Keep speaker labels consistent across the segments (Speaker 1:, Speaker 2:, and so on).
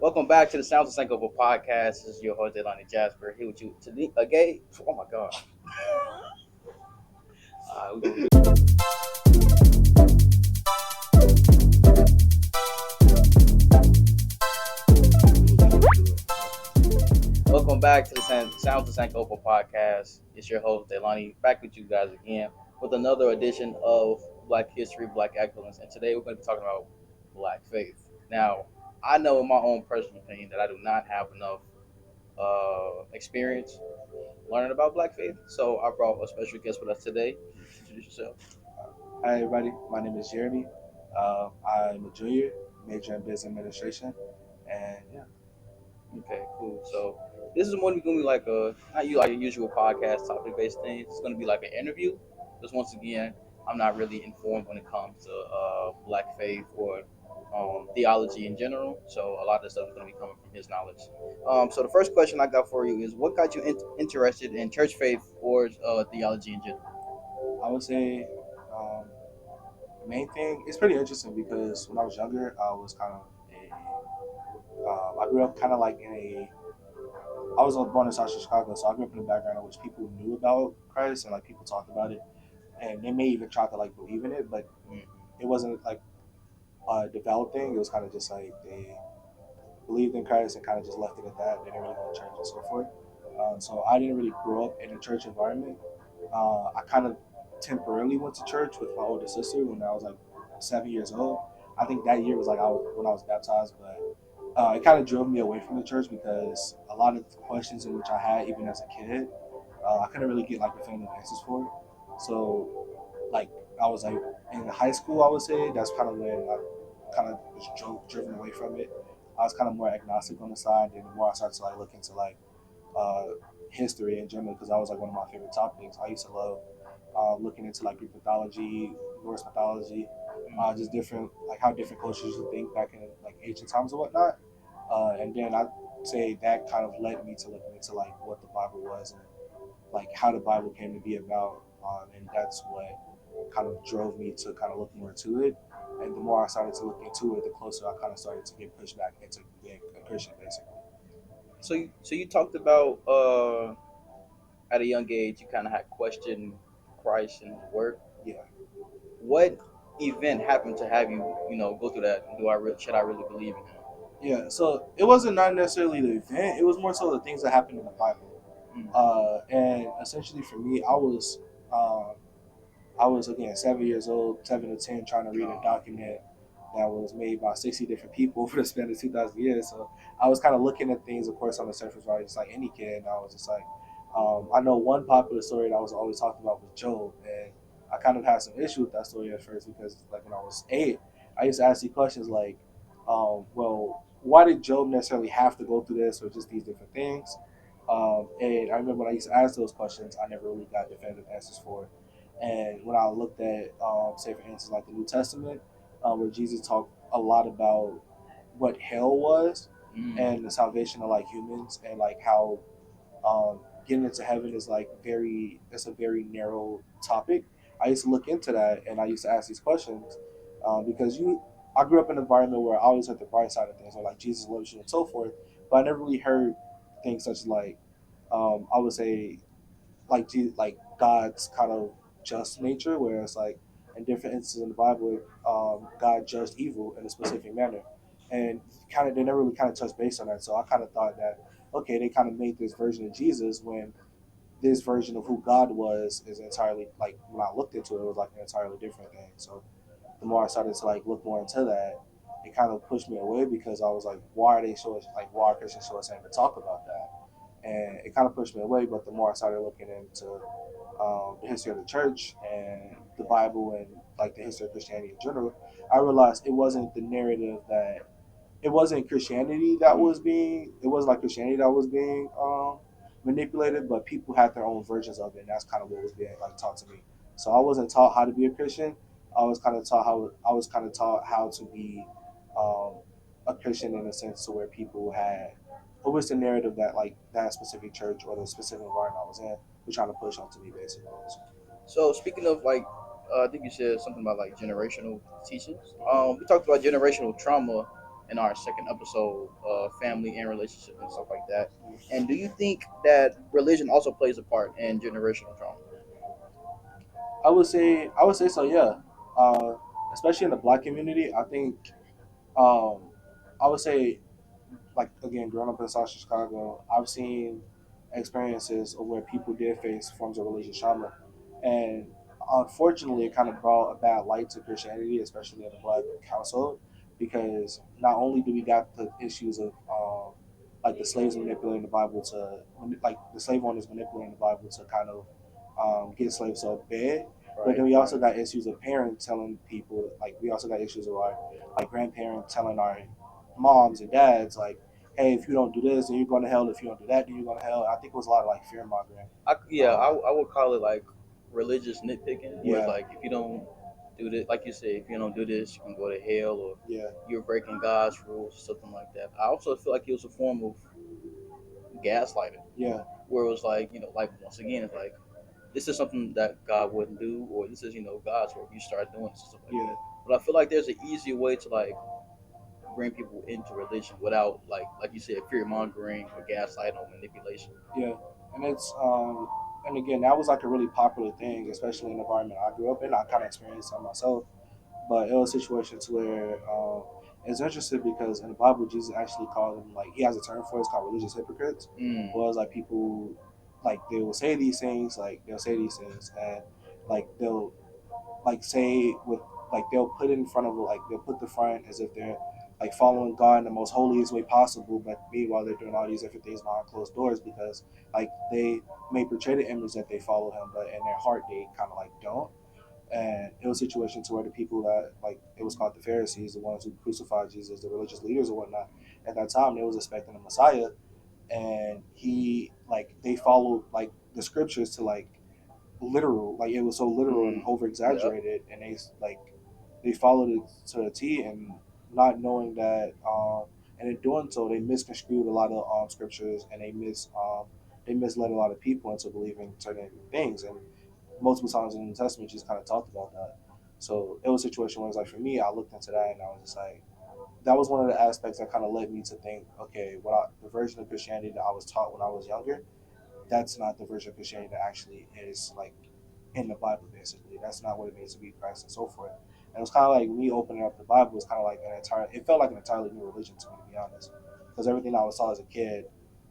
Speaker 1: Welcome back to the Sounds of Sankofa podcast. This is your host, Delani Jasper, here with you today. Again, oh my God. We're gonna Welcome back to the Sounds of Sankofa podcast. It's your host, Delani, back with you guys again with another edition of Black History, Black Excellence. And today we're going to be talking about Black faith. Now, I know in my own personal opinion that I do not have enough experience learning about Black faith. So I brought a special guest with us today. Introduce yourself.
Speaker 2: Hi, everybody. My name is Jeremy. I'm a junior, major in business administration, and yeah.
Speaker 1: Okay, cool. So this is going to be like a not you like a usual podcast topic based thing. It's going to be like an interview. Because once again, I'm not really informed when it comes to Black faith or theology in general. So a lot of the stuff is going to be coming from his knowledge. So the first question I got for you is, what got you interested in church faith or theology in general?
Speaker 2: I would say um, the main thing. It's pretty interesting because when I was younger, I was kind of I grew up kind of like in a. I was born in South Chicago, so I grew up in a background in which people knew about Christ and like people talked about it, and they may even try to like believe in it, but
Speaker 1: Mm,
Speaker 2: it wasn't like developing. It was kind of just like they believed in Christ and kind of just left it at that. They didn't really go to church and so forth. So I didn't really grow up in a church environment. I kind of temporarily went to church with my older sister when I was like 7 years old. I think that year was like when I was baptized, but it kind of drove me away from the church because a lot of the questions in which I had, even as a kid, I couldn't really get like definitive answers for. So, like, I was like in high school, I would say that's kind of when I kind of was driven away from it. I was kind of more agnostic on the side, and the more I started to like look into like uh, history in general, because that was like one of my favorite topics. I used to love looking into like Greek mythology, Norse mythology,
Speaker 1: mm.
Speaker 2: just different like how different cultures used to think back in like ancient times and whatnot. And then I'd say that kind of led me to looking into like what the Bible was and like how the Bible came to be about, and that's what kind of drove me to kind of look more into it. And the more I started to look into it, the closer I kind of started to get pushed back into being a Christian, basically.
Speaker 1: So you talked about at a young age you kind of had questioned Christ and His work.
Speaker 2: Yeah.
Speaker 1: What event happened to have you, go through that? Should I really believe in him?
Speaker 2: Yeah, so it wasn't not necessarily the event; it was more so the things that happened in the Bible.
Speaker 1: Mm.
Speaker 2: And essentially, for me, um, I was again 7 years old, 7 to 10, trying to read a
Speaker 1: No.
Speaker 2: document that was made by 60 different people for the span of 2,000 years. So I was kind of looking at things, of course, on the surface, right? Just like any kid. And I was just like, I know one popular story that was always talked about was Job, and I kind of had some issue with that story at first because, like, when I was 8, I used to ask these questions like, well, why did Job necessarily have to go through this, or just these different things? And I remember when I used to ask those questions, I never really got definitive answers for it. And when I looked at, say, for instance, like the New Testament, where Jesus talked a lot about what hell was
Speaker 1: Mm.
Speaker 2: and the salvation of like humans and like how getting into heaven is like it's a very narrow topic. I used to look into that and I used to ask these questions because I grew up in an environment where I always heard the bright side of things, or like Jesus loves you and so forth, but I never really heard things such as like I would say like God's kind of just nature, where it's like in different instances in the Bible, God judged evil in a specific manner, and kind of they never really kind of touched base on that. So I kind of thought that okay, they kind of made this version of Jesus when this version of who God was is entirely like when I looked into it, it was like an entirely different thing. So the more I started to like look more into that, it kind of pushed me away because I was like, why are they so like why are Christians so ashamed to talk about that? And it kind of pushed me away. But the more I started looking into the history of the church and the Bible and like the history of Christianity in general, I realized it wasn't the narrative that it wasn't Christianity that
Speaker 1: Mm.
Speaker 2: was being it wasn't like Christianity that was being manipulated, but people had their own versions of it, and that's kind of what was being like taught to me. So I wasn't taught how to be a Christian. I was kind of taught how to be um, a Christian in a sense to where people had what was the narrative that like that specific church or the specific environment I was in was trying to push onto me basically.
Speaker 1: So speaking of like, I think you said something about like generational teachings. We talked about generational trauma in our second episode, family and relationships and stuff like that. And do you think that religion also plays a part in generational trauma?
Speaker 2: I would say so. Yeah, uh, especially in the black community, I think um, I would say like again, growing up in South Chicago, I've seen experiences of where people did face forms of religious trauma, and unfortunately, it kind of brought a bad light to Christianity, especially in the black household, because not only do we got the issues of like the slaves manipulating the Bible to like the slave owners manipulating the Bible to kind of get slaves to obey, but
Speaker 1: Right,
Speaker 2: then we also
Speaker 1: right.
Speaker 2: got issues of parents telling people like we also got issues of our like grandparents telling our moms and dads like, hey, if you don't do this, then you're going to hell. If you don't do that, then you're going to hell. I think it was a lot of like fear mongering.
Speaker 1: Yeah,
Speaker 2: Um,
Speaker 1: I would call it like religious nitpicking, where it's
Speaker 2: yeah,
Speaker 1: like if you don't do this, like you said, if you don't do this, you can go to hell, or
Speaker 2: yeah,
Speaker 1: you're breaking God's rules, or something like that. I also feel like it was a form of gaslighting,
Speaker 2: yeah,
Speaker 1: where it was like, like once again, it's like this is something that God wouldn't do, or this is, God's work. You start doing this and stuff like
Speaker 2: yeah,
Speaker 1: that. But I feel like there's an easier way to like bring people into religion without like you said, fear mongering or gaslighting or manipulation.
Speaker 2: yeah. And it's and again, that was like a really popular thing, especially in the environment I grew up in. I kind of experienced it myself, but it was situations where it's interesting because in the Bible, Jesus actually called them like he has a term for it. It's called religious hypocrites.
Speaker 1: Mm,
Speaker 2: Was like people like they will say these things, like they'll say these things, and like they'll like say with like they'll put it in front of like they'll put the front as if they're like following God in the most holiest way possible, but meanwhile they're doing all these different things behind closed doors because like they may portray the image that they follow him, but in their heart they kind of like don't. And it was situations where the people that like it was called the Pharisees, the ones who crucified Jesus, the religious leaders or whatnot, at that time they was expecting a Messiah, and he like they followed like the scriptures to like literal, like it was so literal and
Speaker 1: mm,
Speaker 2: over
Speaker 1: yep.
Speaker 2: exaggerated, and they followed it to a T, and not knowing that, and in doing so, they misconstrued a lot of scriptures, and they misled a lot of people into believing certain things, and multiple times in the New Testament just kind of talked about that. So it was a situation where it's like for me, I looked into that and I was just like, that was one of the aspects that kind of led me to think, okay, the version of Christianity that I was taught when I was younger, that's not the version of Christianity that actually is like in the Bible. Basically, that's not what it means to be Christ and so forth. And it was kind of like me opening up the Bible was kind of like an entire. It felt like an entirely new religion to me, to be honest, because everything I was taught as a kid,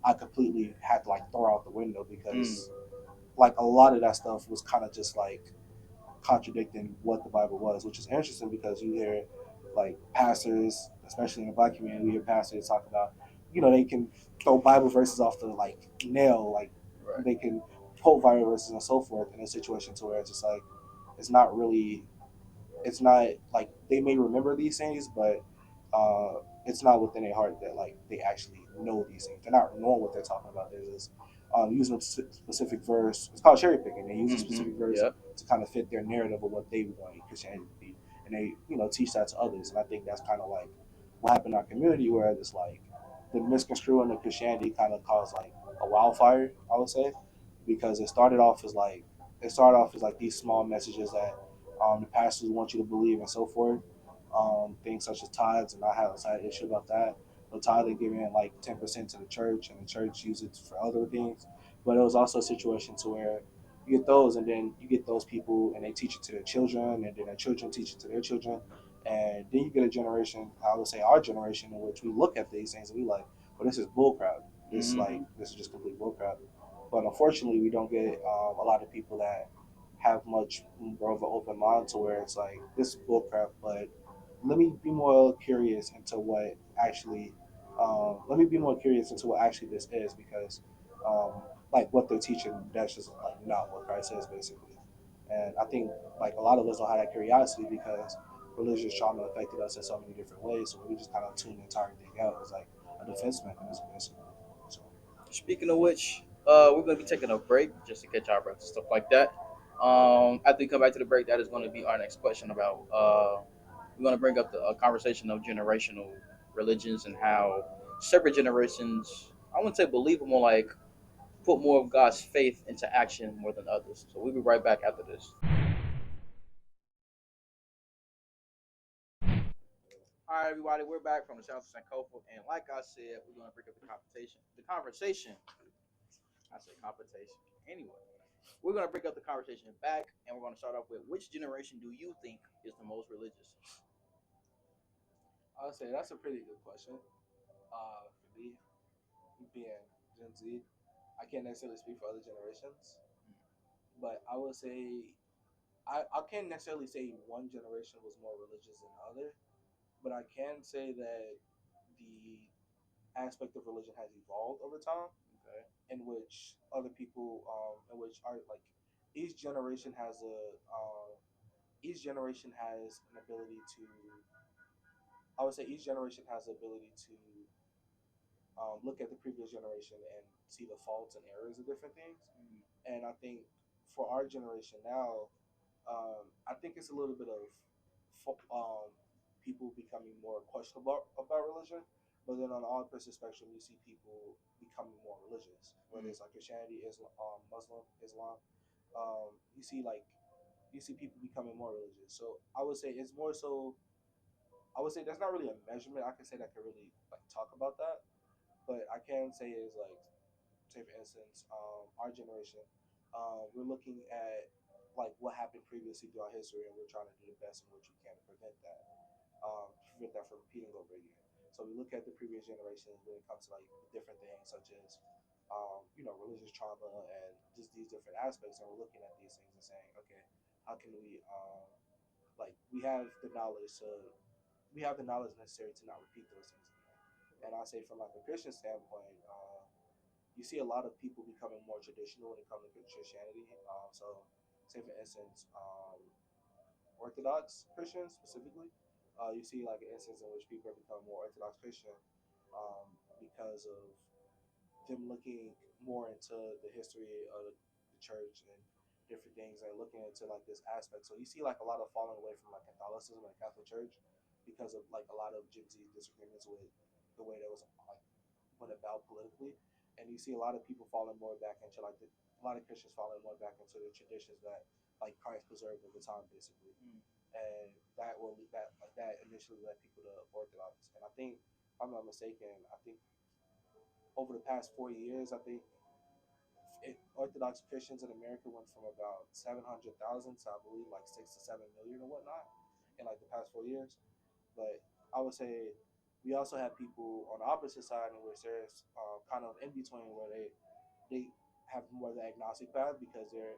Speaker 2: I completely had to like throw out the window
Speaker 1: Mm,
Speaker 2: because like a lot of that stuff was kind of just like contradicting what the Bible was, which is interesting because you hear like pastors, especially in the black community, you hear pastors talk about, they can throw Bible verses off the like nail, like
Speaker 1: right.
Speaker 2: they can quote Bible verses and so forth in a situation to where it's just like it's not really it's not like they may remember these things, but it's not within their heart that like they actually know these things. They're not knowing what they're talking about. They're just using a specific verse. It's called cherry picking. They use a
Speaker 1: Mm-hmm.
Speaker 2: specific verse
Speaker 1: Yep.
Speaker 2: to kind of fit their narrative of what they want Christianity to be, and they teach that to others. And I think that's kind of like what happened in our community, where it's like the misconstruing of Christianity kind of caused like a wildfire, I would say, because it started off as like these small messages that the pastors want you to believe and so forth. Things such as tithes, and I have a side issue about that. The tithe they're giving like 10% to the church, and the church uses it for other things. But it was also a situation to where you get those, and then you get those people, and they teach it to their children, and then their children teach it to their children, and then you get a generation. I would say our generation, in which we look at these things and we like, well, this is bullcrap.
Speaker 1: Mm-hmm.
Speaker 2: This is just complete bullcrap. But unfortunately, we don't get a lot of people that have much more of an open mind to where it's like this is bullcrap, but let me be more curious into what actually let me be more curious into what actually this is because like what they're teaching that's just like not what Christ is basically. And I think like a lot of us don't have that curiosity because religious trauma affected us in so many different ways, so we just kind of tune the entire thing out as like a defense mechanism basically. So
Speaker 1: Speaking of which, we're going to be taking a break just to catch our breath and stuff like that. After we come back to the break, that is going to be our next question about. We're going to bring up the conversation of generational religions and how separate generations, I wouldn't say believe, but more like put more of God's faith into action more than others. So we'll be right back after this. All right, everybody, we're back from the South of Sankofa, and like I said, we're gonna break up the competition. The conversation. I said competition. Anyway, we're gonna break up the conversation back, and we're gonna start off with which generation do you think is the most religious?
Speaker 2: I would say that's a pretty good question. For me, being Gen Z, I can't necessarily speak for other generations, but I would say I can't necessarily say one generation was more religious than other, but I can say that the aspect of religion has evolved over time,
Speaker 1: Okay.
Speaker 2: in which other people, in which are like each generation has each generation has an ability to. I would say each generation has the ability to look at the previous generation and see the faults and errors of different things.
Speaker 1: Mm.
Speaker 2: And I think for our generation now, I think it's a little bit of people becoming more questionable about religion. But then on the opposite spectrum, you see people becoming more religious, whether
Speaker 1: Mm.
Speaker 2: it's like Christianity, Islam, Muslim, Islam. You see you see people becoming more religious. So I would say it's more so. I would say there's not really a measurement I can say that can really like talk about that, but I can say is like, say for instance, our generation, we're looking at like what happened previously throughout history, and we're trying to do the best in which we can to prevent that from repeating over again. So we look at the previous generations when it comes to like different things such as, religious trauma and just these different aspects, and we're looking at these things and saying, okay, how can we, like, we have the knowledge necessary to not repeat those things again. And I say from like a Christian standpoint, you see a lot of people becoming more traditional when it comes to Christianity. So, say for instance, Orthodox Christians specifically, you see like an instance in which people are becoming more Orthodox Christian because of them looking more into the history of the church and different things and looking into like this aspect. So you see like a lot of falling away from like Catholicism and the Catholic Church because of like a lot of Gen Z disagreements with the way that was like went about politically, and you see a lot of people falling more back into a lot of Christians falling more back into the traditions that like Christ preserved at the time, basically,
Speaker 1: Mm.
Speaker 2: and that initially led people to Orthodox. And I think, if I'm not mistaken, I think over the past 4 years, I think Orthodox Christians in America went from about 700,000 to I believe like 6 to 7 million or whatnot in like the past 4 years. But I would say we also have people on the opposite side in which there's kind of in between where they have more the agnostic path because they're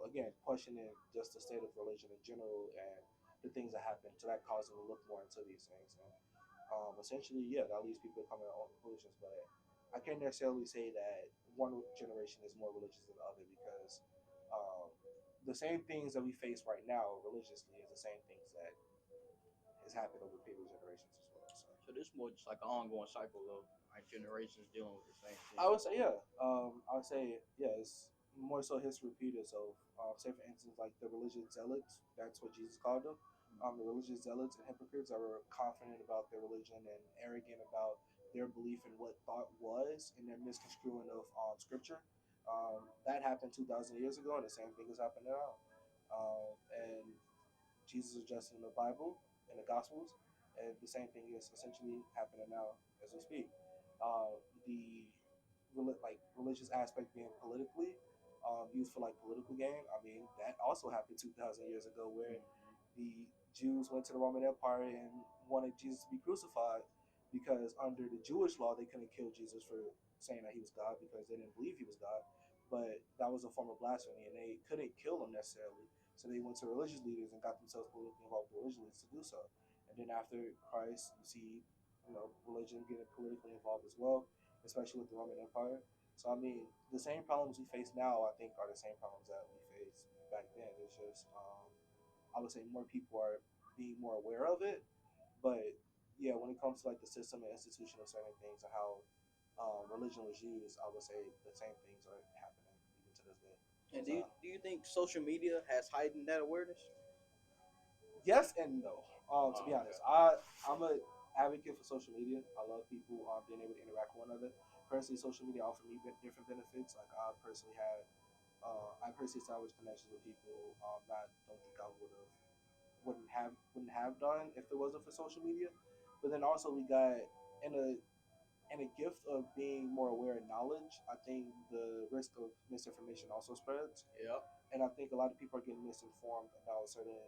Speaker 2: again questioning just the state of religion in general and the things that happen. So that causes them to look more into these things. And essentially, yeah, that leads people to come to their own conclusions. But I can't necessarily say that one generation is more religious than the other because um, the same things that we face right now religiously is the same things that has happened over previous generations as well. So
Speaker 1: So this is more just like an ongoing cycle of like generations dealing with the same
Speaker 2: I
Speaker 1: thing.
Speaker 2: would say, yeah. I would say, yeah, it's more so history repeated. So, say for instance, like the religious zealots, that's what Jesus called them. The religious zealots and hypocrites that were confident about their religion and arrogant about their belief in what thought was and their misconstruing of scripture. That happened 2,000 years ago, and the same thing is happening now. And Jesus is just in the Bible and the Gospels, and the same thing is essentially happening now as we speak. The religious aspect being politically used for like political gain. I mean, that also happened 2,000 years ago, where
Speaker 1: Mm-hmm.
Speaker 2: the Jews went to the Roman Empire and wanted Jesus to be crucified because under the Jewish law they couldn't kill Jesus for saying that he was God because they didn't believe he was God. But that was a form of blasphemy, and they couldn't kill him necessarily. So they went to religious leaders and got themselves politically involved with religious leaders to do so. And then after Christ, you see, religion getting politically involved as well, especially with the Roman Empire. So I mean, the same problems we face now, I think, are the same problems that we faced back then. It's just, I would say, more people are being more aware of it. But yeah, when it comes to like the system and institution of certain things and how religion was used, I would say the same things are happening even to this day.
Speaker 1: And
Speaker 2: So
Speaker 1: do you think social media has heightened that awareness?
Speaker 2: yes and no. To be
Speaker 1: Oh, okay.
Speaker 2: honest, I'm a advocate for social media. I love people being able to interact with one another. Personally, social media offer me different benefits. Like I personally established connections with people that I don't think I would have wouldn't have done if it wasn't for social media. But then also we got in a in a gift of being more aware of knowledge. I think the risk of misinformation also spreads,
Speaker 1: Yep.
Speaker 2: and I think a lot of people are getting misinformed about certain.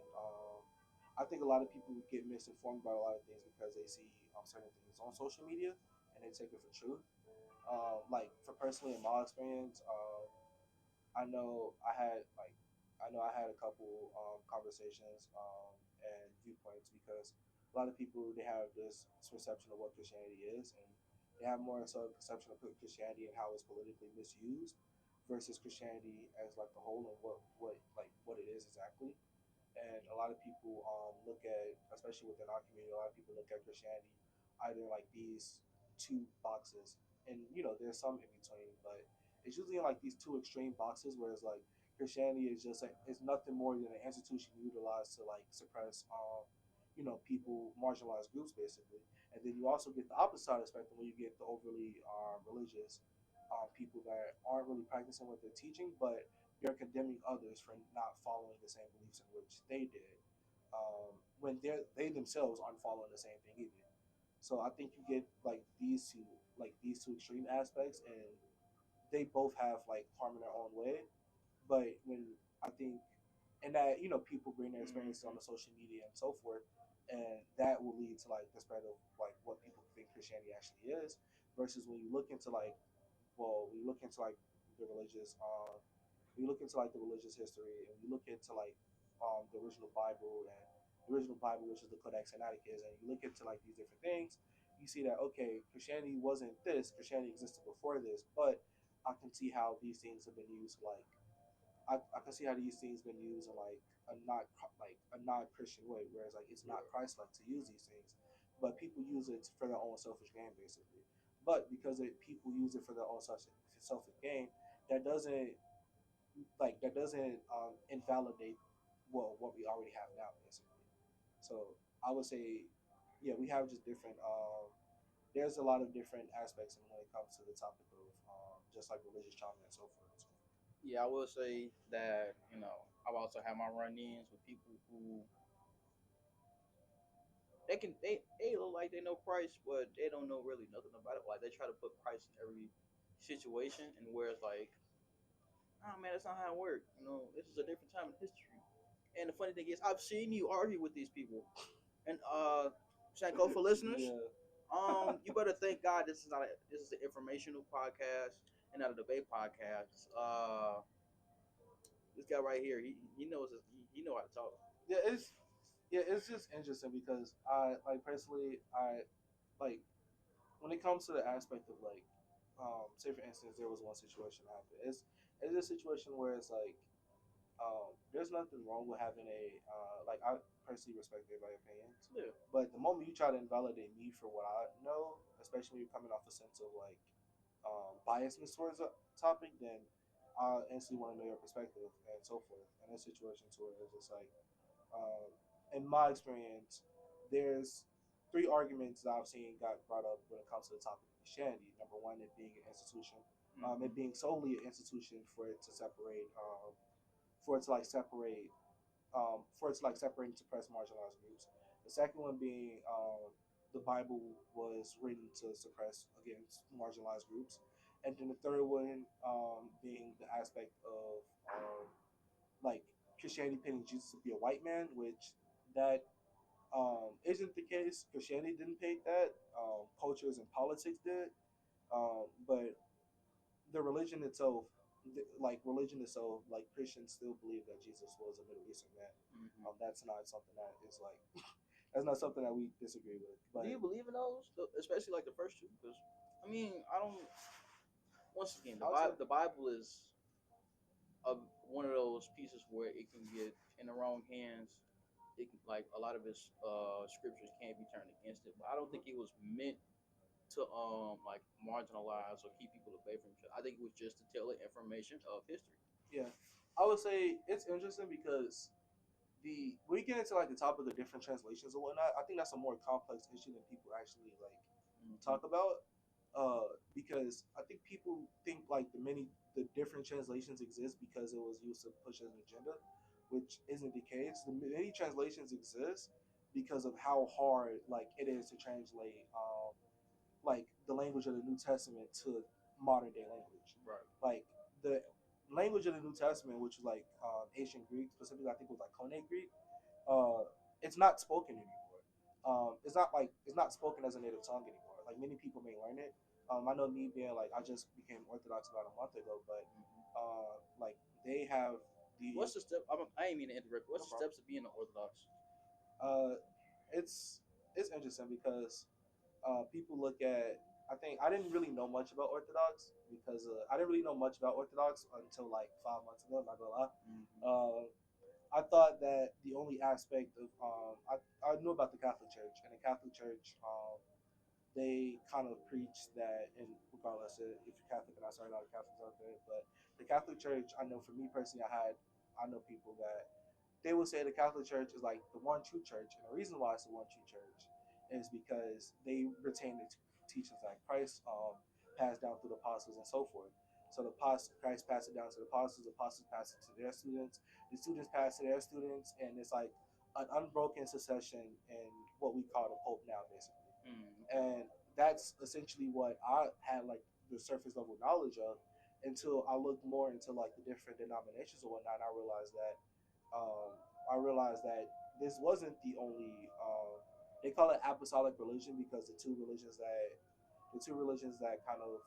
Speaker 2: I think a lot of people get misinformed about a lot of things because they see certain things on social media and they take it for truth. Like for personally in my experience, I know I had like I know I had a couple conversations and viewpoints because a lot of people they have this perception of what Christianity is, and they have more so a perception of Christianity and how it's politically misused versus Christianity as like the whole and what it is exactly. And a lot of people look at, especially within our community, a lot of people look at Christianity either like these two boxes, and there's some in between, but it's usually in like these two extreme boxes where it's like Christianity is just like it's nothing more than an institution utilized to like suppress people, marginalized groups basically. And then you also get the opposite side of the spectrum when you get the overly religious people that aren't really practicing what they're teaching, but they're condemning others for not following the same beliefs in which they did, when they themselves aren't following the same thing either. So I think you get these two extreme aspects, and they both have like harm in their own way. But when I think, and that people bring their experiences on
Speaker 1: Hmm.
Speaker 2: the social media and so forth, and that will lead to like the spread of like what people think Christianity actually is, versus when you look into like, well, we look into like the religious, we look into like the religious history, and we look into like the original Bible and the original Bible, which is the Codex Sinaiticus, and you look into like these different things, you see that okay, Christianity wasn't this. Christianity existed before this, but I can see how these things have been used like I can see how these things been used in like a not Christian way, whereas like it's not Christ like to use these things, but people use it for their own selfish gain basically. But because people use it for their own selfish gain, that doesn't that doesn't invalidate what we already have now basically. So I would say, yeah, we have just different. There's a lot of different aspects when it comes to the topic of just like religious trauma and so forth. So,
Speaker 1: Yeah, I will say that I've also had my run-ins with people who they look like they know Christ, but they don't know really nothing about it. Like they try to put Christ in every situation, and where it's like, oh man, that's not how it works. This is a different time in history. And the funny thing is, I've seen you argue with these people. And Sankofa listeners,
Speaker 2: yeah.
Speaker 1: you better thank God this is an informational podcast and not a debate podcast. This guy right here, he knows he know how to talk.
Speaker 2: Yeah, it's just interesting because I like personally I like when it comes to the aspect of like say for instance there was one situation that happened. It's a situation where it's like there's nothing wrong with having a like I personally respect everybody's opinions,
Speaker 1: Yeah.
Speaker 2: but the moment you try to invalidate me for what I know, especially when you're coming off a sense of like biasness towards a topic, then I instantly want to know your perspective and so forth. And there's situations where it's just like um, in my experience, there's three arguments that I've seen got brought up when it comes to the topic of Christianity. Number one, it being an institution, it
Speaker 1: Hmm.
Speaker 2: being solely an institution for it to separate, for it to like separate, for it to like separate and suppress marginalized groups. The second one being the Bible was written to suppress against marginalized groups, and then the third one being the aspect of like Christianity painting Jesus to be a white man, which that isn't the case. Christianity didn't paint that. Cultures and politics did. But the religion itself, like Christians still believe that Jesus was a Middle Eastern man.
Speaker 1: Hmm.
Speaker 2: That's not something that is like that's not something that we disagree with.
Speaker 1: Do you
Speaker 2: But
Speaker 1: believe in those, especially like the first two? Because I mean, I don't. Once again,
Speaker 2: I would say,
Speaker 1: The Bible is one of those pieces where it can get in the wrong hands. It can, like a lot of its scriptures can be turned against it, but I don't
Speaker 2: mhm,
Speaker 1: think it was meant to like marginalize or keep people away from each other. I think it was just to tell the information of history.
Speaker 2: yeah, I would say it's interesting because the when you get into like the top of the different translations and whatnot, I think that's a more complex issue than people actually like
Speaker 1: Hmm.
Speaker 2: talk about. Because I think people think like the different translations exist because it was used to push an agenda. which isn't the case. The many translations exist because of how hard like it is to translate like the language of the New Testament to modern day language.
Speaker 1: Right.
Speaker 2: Like the language of the New Testament, which was like ancient Greek, specifically I think it was like Koine Greek. Uh, it's not spoken anymore. It's not like it's not spoken as a native tongue anymore. Like many people may learn it. I know me being like I just became Orthodox about a month ago, but
Speaker 1: Mm-hmm.
Speaker 2: like they have
Speaker 1: What's
Speaker 2: the
Speaker 1: the step? I ain't mean to interrupt.
Speaker 2: no
Speaker 1: What's the
Speaker 2: problem.
Speaker 1: steps of being an Orthodox?
Speaker 2: Uh, it's it's interesting because people look at. I think I didn't really know much about Orthodox because I didn't really know much about Orthodox until like 5 months ago. Not gonna lie.
Speaker 1: Mm-hmm.
Speaker 2: I thought that the only aspect of I knew about the Catholic Church, and the Catholic Church they kind of preach that, and regardless of if you're Catholic or not, sorry, a lot of Catholics out there, but the Catholic Church, I know for me personally, I know people that they will say the Catholic Church is like the one true church, and the reason why it's the one true church is because they retain the teachings that Christ passed down through the apostles and so forth. So Christ passed it down to the apostles passed it to their students, the students passed it to their students, and it's like an unbroken succession in what we call the Pope now, basically.
Speaker 1: Okay.
Speaker 2: And that's essentially what I had like the surface level knowledge of until I looked more into like the different denominations and whatnot. And um, I realized that this wasn't the only. They call it apostolic religion because the two religions that kind of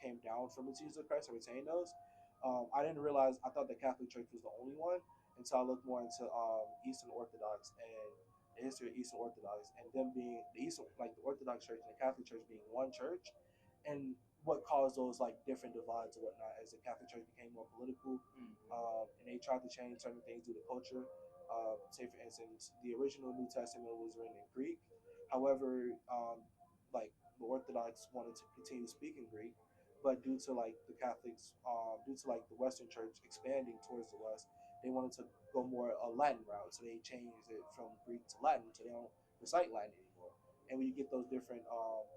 Speaker 2: came down from the teachings of Christ and retained those. I didn't realize. I thought the Catholic Church was the only one until I looked more into Eastern Orthodox and the history of Eastern Orthodox and them being the Eastern, like the Orthodox Church and the Catholic Church being one church, and what caused those like different divides and whatnot as the Catholic Church became more political,
Speaker 1: Mm-hmm.
Speaker 2: and they tried to change certain things due to culture. Say for instance, the original New Testament was written in Greek. However, like the Orthodox wanted to continue speaking Greek, but due to like the Catholics, due to like the Western Church expanding towards the West, they wanted to go more a Latin route, so they changed it from Greek to Latin, so they don't recite Latin anymore. And when you get those different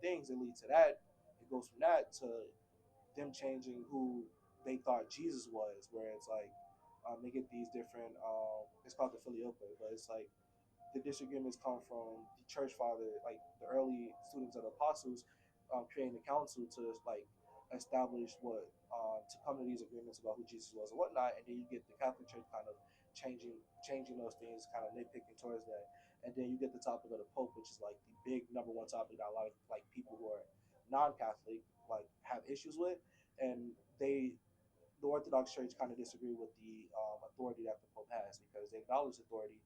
Speaker 2: things, it leads to that. It goes from that to them changing who they thought Jesus was, where it's like they get these different. It's called the filioque, but it's like the disagreements come from the church father, like the early students of the apostles, creating the council to like establish what to come to these agreements about who Jesus was and whatnot, and then you get the Catholic Church kind of changing those things, kind of nitpicking towards that, and then you get the topic of the Pope, which is like the big number one topic that a lot of like people who are non-Catholic like have issues with, and the Orthodox Church kind of disagree with the authority that the Pope has because they acknowledge authority.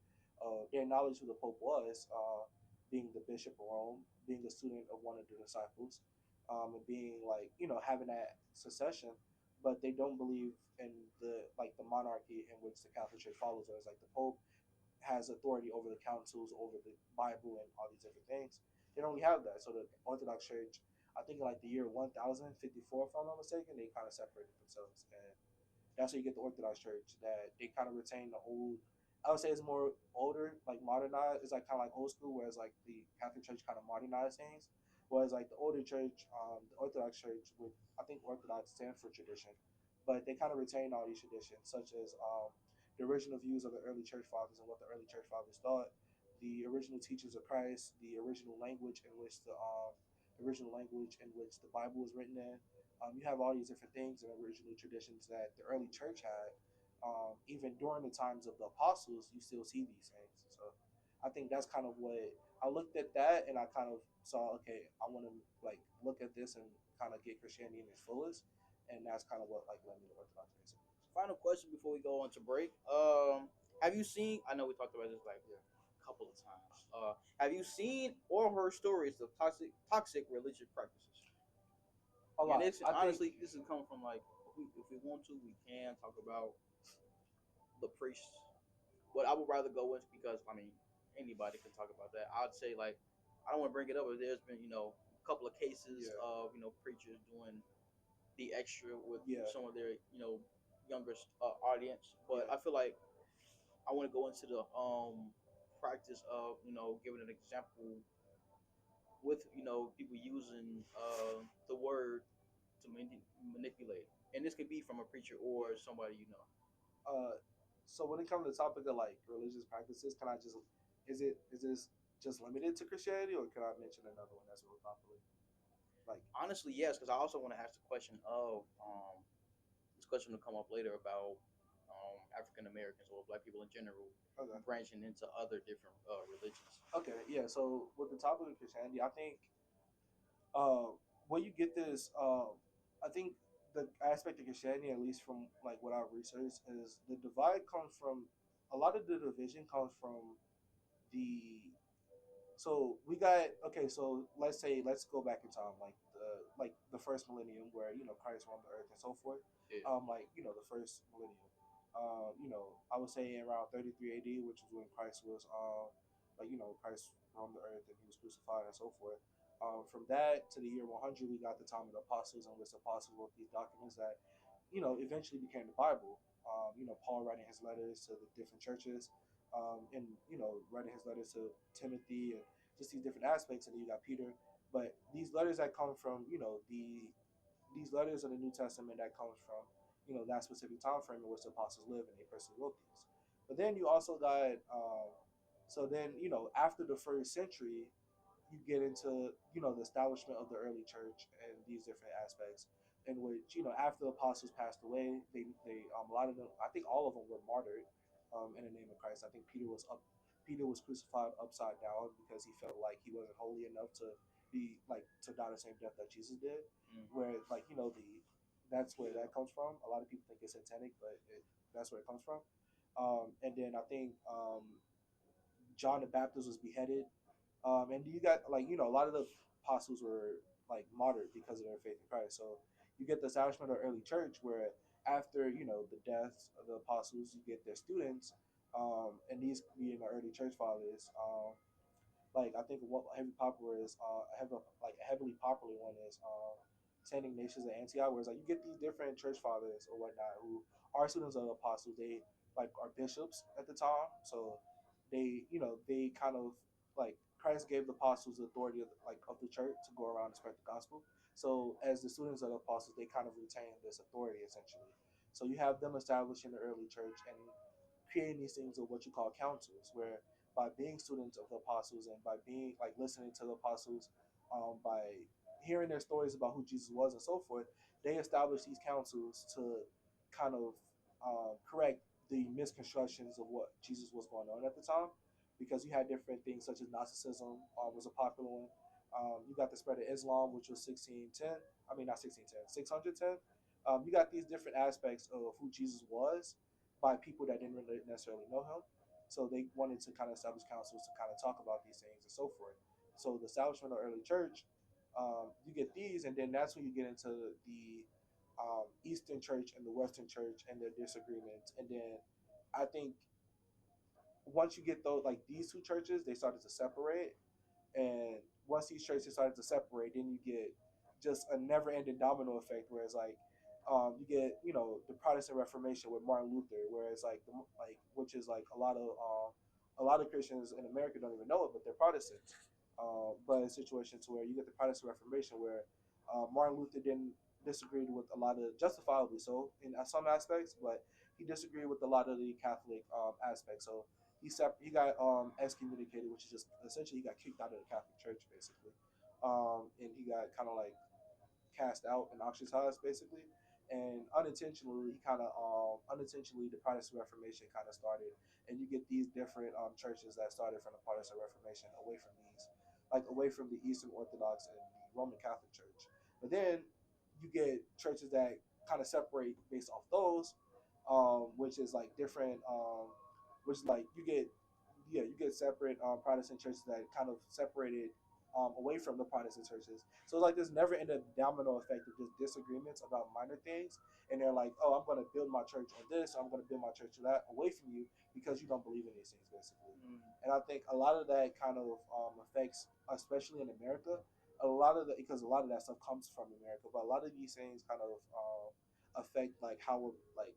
Speaker 2: They acknowledge who the Pope was, being the Bishop of Rome, being a student of one of the disciples, and being like having that succession. But they don't believe in the monarchy in which the Catholic Church follows. Whereas like the Pope has authority over the councils, over the Bible, and all these different things. They don't really have that. So the Orthodox Church, I think in like the year 1054, if I'm not mistaken, they kind of separated themselves, and that's where you get the Orthodox Church that they kind of retain the old. I would say it's more older, like modernized. It's like kind of like old school, whereas like the Catholic Church kind of modernized things. Whereas like the older church, the Orthodox Church, with I think Orthodox stands for tradition, but they kind of retain all these traditions, such as the original views of the early church fathers and what the early church fathers thought, the original teachings of Christ, the original language in which the Bible was written in. You have all these different things and original traditions that the early church had. Even during the times of the apostles, you still see these things. So I think that's kind of what I looked at that and I kind of saw. Okay, I want to like look at this and kind of get Christianity in its fullest, and that's kind of what like led me to Orthodox basically.
Speaker 1: Final question before we go on to break. Have you seen? I know we talked about this like a couple of times. Have you seen or heard stories of toxic religious practices?
Speaker 2: A
Speaker 1: And
Speaker 2: lot.
Speaker 1: this
Speaker 2: I think.
Speaker 1: honestly, this is coming from like if we want to, we can talk about the priests. But I would rather go into because I mean anybody can talk about that. I'd say like I don't want to bring it up, but there's been a couple of cases
Speaker 2: Yeah.
Speaker 1: of preachers doing the extra with
Speaker 2: Yeah.
Speaker 1: some of their younger audience. But
Speaker 2: Yeah.
Speaker 1: I feel like I want to go into the practice of giving an example with people using the word to manipulate, and this could be from a preacher
Speaker 2: Yeah.
Speaker 1: or somebody.
Speaker 2: Uh, So when it comes to the topic of like religious practices, can I just is this just limited to Christianity, or can I mention another one that's really popular? Like,
Speaker 1: Honestly, yes, because I also want to ask the question of this question will come up later about African Americans or Black people in general
Speaker 2: okay,
Speaker 1: branching into other different religions.
Speaker 2: okay, yeah. So with the topic of Christianity, I think uh, where you get this, I think the aspect of Christianity, at least from like what I've researched, is the divide comes from a lot of the division comes from the so we got okay. So let's go back in time, like the first millennium where Christ roamed the earth and so forth.
Speaker 1: Yeah.
Speaker 2: Like the first millennium. I would say around 33 AD, which is when Christ was like Christ roamed the earth and he was crucified and so forth. From that to the year 100, we got the time of the apostles, in which the apostles wrote these documents that eventually became the Bible. Paul writing his letters to the different churches, and writing his letters to Timothy and just these different aspects. And then you got Peter. But these letters that come from these letters of the New Testament that comes from that specific time frame in which the apostles lived and they personally wrote these. But then you also got so then after the first century you get into the establishment of the early church and these different aspects in which after the apostles passed away they a lot of them, I think all of them, were martyred in the name of Christ. I think Peter was crucified upside down because he felt like he wasn't holy enough to be like to die the same death that Jesus did.
Speaker 1: Mm.
Speaker 2: Where like the that's where
Speaker 1: Yeah.
Speaker 2: that comes from. A lot of people think it's satanic, but that's where it comes from. And then I think John the Baptist was beheaded, and you got like a lot of the apostles were like martyred because of their faith in Christ. So you get the establishment of the early church where after the deaths of the apostles, you get their students, and these being the early church fathers. Like I think what heavy popular is a heavily popular one is Saint Ignatius of Antioch, where it's like you get these different church fathers or whatnot who are students of the apostles. They like are bishops at the time, so they kind of like Christ gave the apostles the authority of the church to go around and spread the gospel. So as the students of the apostles, they kind of retain this authority essentially. So you have them establishing the early church and creating these things of what you call councils, where by being students of the apostles and by being like listening to the apostles, by hearing their stories about who Jesus was and so forth, they established these councils to kind of correct the misconstructions of what Jesus was going on at the time, because you had different things such as Gnosticism was a popular one. You got the spread of Islam, which was 1610. I mean, not 1610, 610. You got these different aspects of who Jesus was by people that didn't really necessarily know him. So they wanted to kind of establish councils to kind of talk about these things and so forth. So the establishment of the early church, you get these, and then that's when you get into the Eastern Church and the Western Church and their disagreements. And then I think once you get those, like these two churches, they started to separate, and once these churches started to separate, then you get just a never-ending domino effect. Whereas like you get the Protestant Reformation with Martin Luther, whereas which is like a lot of Christians in America don't even know it, but they're Protestants. But in situations where you get the Protestant Reformation, where Martin Luther didn't disagreed with a lot of justifiably so in some aspects, but he disagreed with a lot of the Catholic aspects. So he got excommunicated, which is just essentially he got kicked out of the Catholic Church basically, and he got kind of like cast out and ostracized basically. And unintentionally, he kind of unintentionally the Protestant Reformation kind of started, and you get these different churches that started from the Protestant Reformation away from these, like away from the Eastern Orthodox and the Roman Catholic Church. But then you get churches that kind of separate based off those, which is like different, which like you get separate Protestant churches that kind of separated away from the Protestant churches. So it's like this never ending domino effect of just disagreements about minor things. And they're like, oh, I'm going to build my church on this, I'm going to build my church on that, away from you because you don't believe in these things, basically.
Speaker 1: Mm.
Speaker 2: And I think a lot of that kind of affects, especially in America, a lot of the because a lot of that stuff comes from America, but a lot of these things kind of affect like how like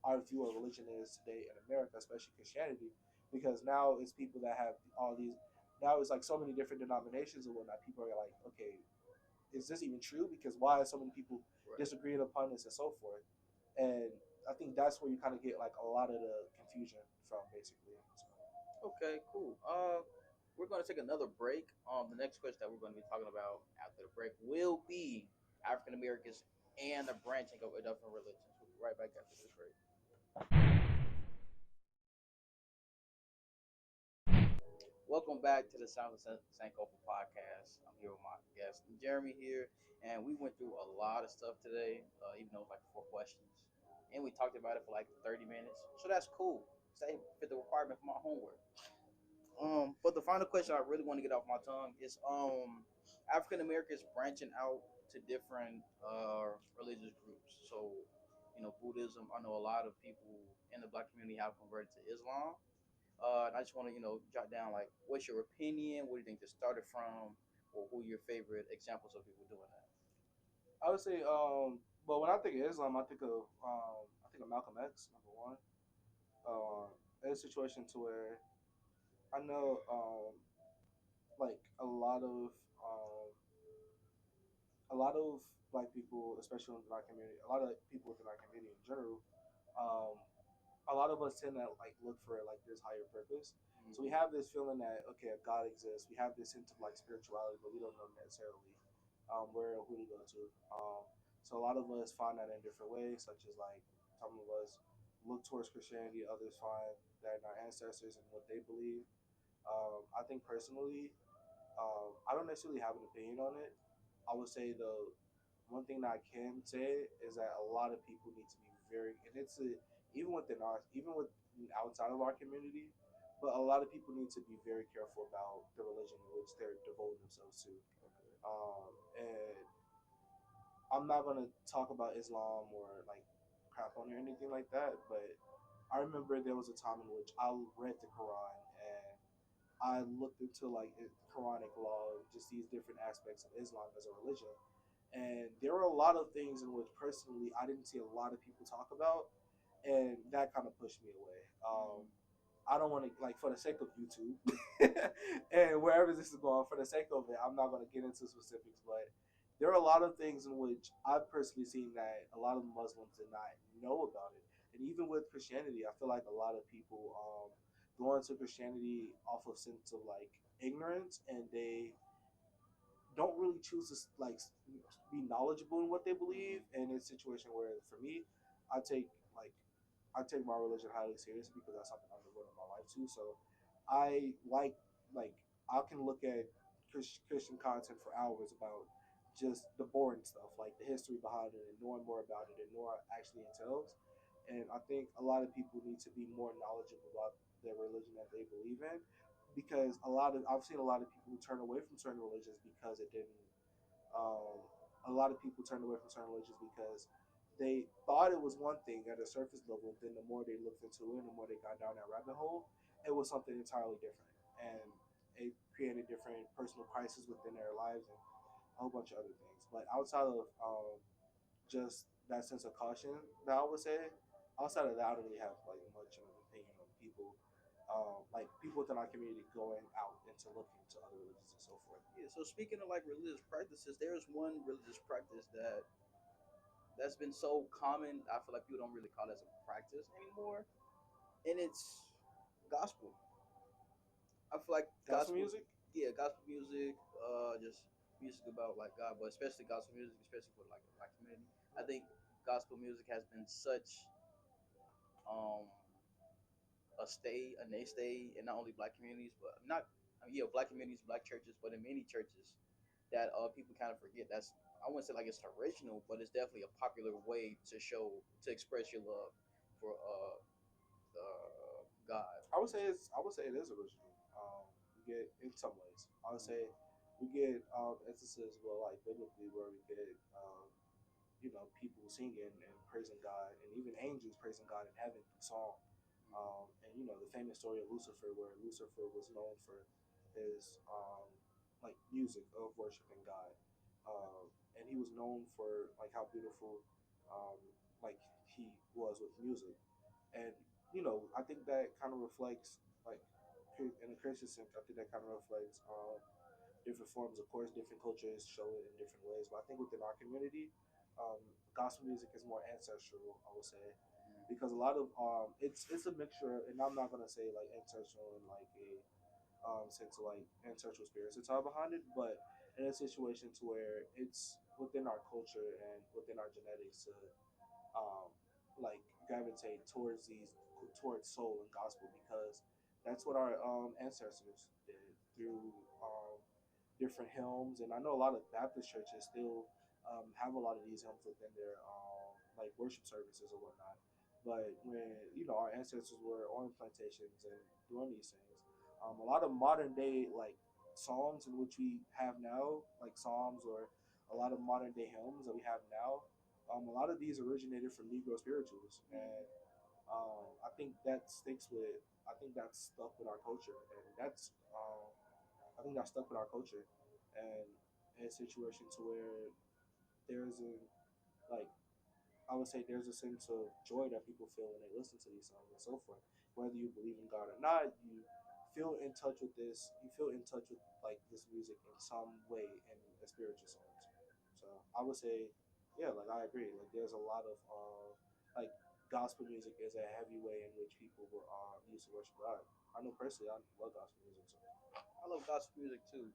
Speaker 2: our view of religion is today in America, especially Christianity, because now it's people that have all these now it's like so many different denominations and whatnot. People are like, okay, is this even true? Because why are so many people
Speaker 1: Right.
Speaker 2: disagreeing upon this and so forth? And I think that's where you kind of get like a lot of the confusion from, basically. So.
Speaker 1: Okay, cool. We're going to take another break. The next question that we're going to be talking about after the break will be African Americans and the branching of different religions. We'll be right back after this break. Welcome back to the Sound of Sankofa podcast. I'm here with my guest Jeremy here, and we went through a lot of stuff today, even though it was like 4 questions, and we talked about it for like 30 minutes. So that's cool. Stay fit the requirement for my homework. But the final question I really want to get off my tongue is African Americans branching out to different religious groups. So, Buddhism. I know a lot of people in the black community have converted to Islam. And I just want to jot down like what's your opinion? What do you think this started from? Or who are your favorite examples of people doing that?
Speaker 2: I would say, but when I think of Islam, I think of Malcolm X, number one. It's a situation to where I know, like um, a lot of black people, especially in our community, a lot of people within our community in general, um, a lot of us tend to like look for like this higher purpose. So we
Speaker 1: Mm-hmm.
Speaker 2: have this feeling that okay, God exists. We have this sense of like spirituality, but we don't know necessarily where who to go to. So a lot of us find that in different ways, such as like some of us look towards Christianity, others find that in our ancestors and what they believe. I think personally, I don't necessarily have an opinion on it. I would say the one thing that I can say is that a lot of people need to be very, and even within our, even with outside of our community, but a lot of people need to be very careful about the religion in which they're devoting themselves to. And I'm not gonna talk about Islam or like crap on it or anything like that, but I remember there was a time in which I read the Quran and I looked into like Quranic law, just these different aspects of Islam as a religion. And there were a lot of things in which personally I didn't see a lot of people talk about, and that kind of pushed me away.
Speaker 1: Mm-hmm.
Speaker 2: I don't want to like for the sake of YouTube and wherever this is going, for the sake of it, I'm not going to get into specifics, but there are a lot of things in which I've personally seen that a lot of Muslims did not know about it, and even with Christianity, I feel like a lot of people go into Christianity off of sense of like ignorance, and they don't really choose to like be knowledgeable in what they believe.
Speaker 1: Mm-hmm.
Speaker 2: And it's a situation where, for me, I take like I take my religion highly seriously because that's something I'm devoting my life to. So I like I can look at Christian content for hours about just the boring stuff, like the history behind it, and knowing more about it and more actually entails. And I think a lot of people need to be more knowledgeable about the religion that they believe in, because I've seen a lot of people who turn away from certain religions because it didn't. Um, a lot of people turned away from certain religions because they thought it was one thing at a surface level. Then the more they looked into it, and the more they got down that rabbit hole, it was something entirely different, and it created different personal crises within their lives and a whole bunch of other things. But outside of just that sense of caution that I would say, outside of that, I don't really have like much of an opinion on people, like people within our community going out into looking to other religions and so forth.
Speaker 1: Yeah. So speaking of like religious practices, there's one religious practice that's been so common. I feel like people don't really call it as a practice anymore, and it's gospel. I feel like
Speaker 2: Gospel
Speaker 1: gospel,
Speaker 2: music.
Speaker 1: yeah, gospel music, just music about like God, but especially gospel music, especially for like the black community. I think gospel music has been such um a stay, a mainstay in not only black communities, but not black communities, black churches, but in many churches that people kind of forget. That's I wouldn't say like it's original, but it's definitely a popular way to express your love for God.
Speaker 2: I would say it is original. We get in some ways. I would say we get instances where like biblically where we get people singing and praising God, and even angels praising God in heaven through song. And the famous story of Lucifer, where Lucifer was known for his like music of worshiping God, and he was known for like how beautiful um, like he was with music. And I think that kind of reflects like in a Christian sense. I think that kind of reflects different forms. Of course, different cultures show it in different ways, but I think within our community, gospel music is more ancestral, I would say. because a lot of it's a mixture, and I'm not gonna say like intentional and like a sense of like ancestral spirits that's all behind it, but in a situation to where it's within our culture and within our genetics to um, like gravitate towards these towards soul and gospel because that's what our ancestors did through different hymns, and I know a lot of Baptist churches still have a lot of these hymns within their like worship services or whatnot. But when our ancestors were on plantations and doing these things, a lot of modern day like psalms in which we have now, like psalms or a lot of modern day hymns that we have now, a lot of these originated from Negro spirituals, and I think that sticks with. I think that's stuck with our culture, and I think that's stuck with our culture, and in a situation to where there's a like I would say there's a sense of joy that people feel when they listen to these songs and so forth. Whether you believe in God or not, you feel in touch with this. You feel in touch with like this music in some way in a spiritual sense. So I would say, yeah, like I agree. Like there's a lot of like gospel music is a heavy way in which people will use to worship God. I know personally, I love gospel music. So
Speaker 1: I love gospel music too.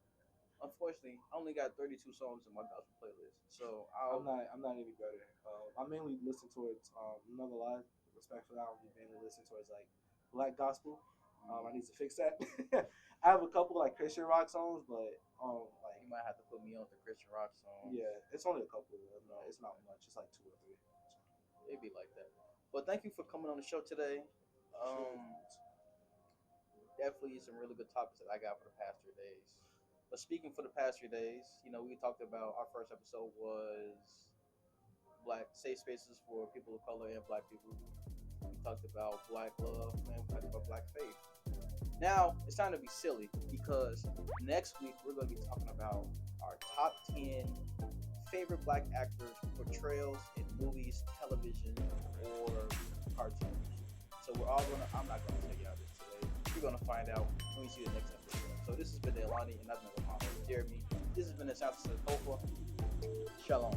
Speaker 1: Unfortunately, I only got 32 songs in my gospel playlist, so
Speaker 2: I'm
Speaker 1: I'll
Speaker 2: not. I'm not any better. I mainly listen towards. I'm not gonna lie. Respectfully, I only mainly listen towards like black gospel. I
Speaker 1: mm,
Speaker 2: need to fix that. I have a couple like Christian rock songs, but like
Speaker 1: you might have to put me on the Christian rock songs.
Speaker 2: yeah, it's only a couple. It's not
Speaker 1: Okay,
Speaker 2: much. It's like two or three. So,
Speaker 1: it'd be like that. But thank you for coming on the show today.
Speaker 2: sure.
Speaker 1: Um, Definitely some really good topics that I got for the past 3 days. But speaking for the past 3 days, we talked about our first episode was black safe spaces for people of color and black people. We talked about black love and we talked about black faith. Now it's time to be silly because next week we're going to be talking about our top 10 favorite black actors portrayals in movies, television, or cartoons. So we're all gonna. I'm not gonna tell y'all this today. You're gonna find out when you see the next episode. So this has been Delani, and I've been with my host Jeremy. This has been the Sankofa. Shalom.